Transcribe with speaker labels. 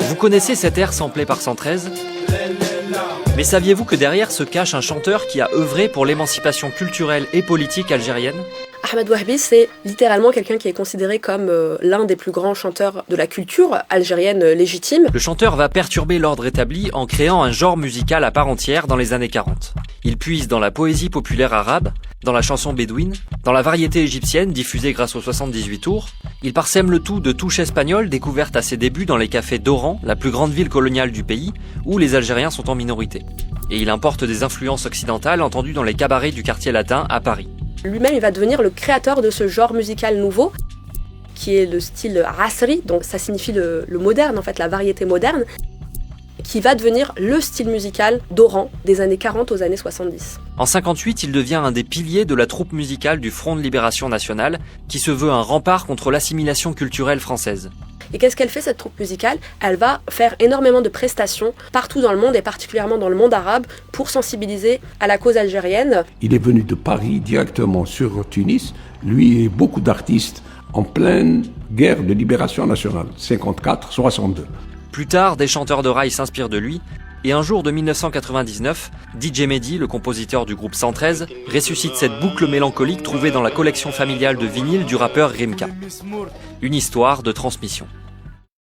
Speaker 1: Vous connaissez cet air samplé par 113 ? Mais saviez-vous que derrière se cache un chanteur qui a œuvré pour l'émancipation culturelle et politique algérienne ?
Speaker 2: Ahmed Wahbi, c'est littéralement quelqu'un qui est considéré comme l'un des plus grands chanteurs de la culture algérienne légitime.
Speaker 1: Le chanteur va perturber l'ordre établi en créant un genre musical à part entière dans les années 40. Il puise dans la poésie populaire arabe, dans la chanson bédouine, dans la variété égyptienne diffusée grâce aux 78 tours. Il parsème le tout de touches espagnoles découvertes à ses débuts dans les cafés d'Oran, la plus grande ville coloniale du pays, où les Algériens sont en minorité. Et il importe des influences occidentales entendues dans les cabarets du quartier latin à Paris.
Speaker 2: Lui-même, il va devenir le créateur de ce genre musical nouveau, qui est le style asri, donc ça signifie le moderne, en fait, la variété moderne, qui va devenir le style musical d'Oran des années 40 aux années 70.
Speaker 1: En 58, il devient un des piliers de la troupe musicale du Front de Libération Nationale, qui se veut un rempart contre l'assimilation culturelle française.
Speaker 2: Et qu'est-ce qu'elle fait, cette troupe musicale ? Elle va faire énormément de prestations partout dans le monde, et particulièrement dans le monde arabe, pour sensibiliser à la cause algérienne.
Speaker 3: Il est venu de Paris directement sur Tunis, lui et beaucoup d'artistes, en pleine guerre de libération nationale, 54-62.
Speaker 1: Plus tard, des chanteurs de raï s'inspirent de lui, et un jour de 1999, DJ Mehdi, le compositeur du groupe 113, ressuscite cette boucle mélancolique trouvée dans la collection familiale de vinyle du rappeur Rimka. Une histoire de transmission.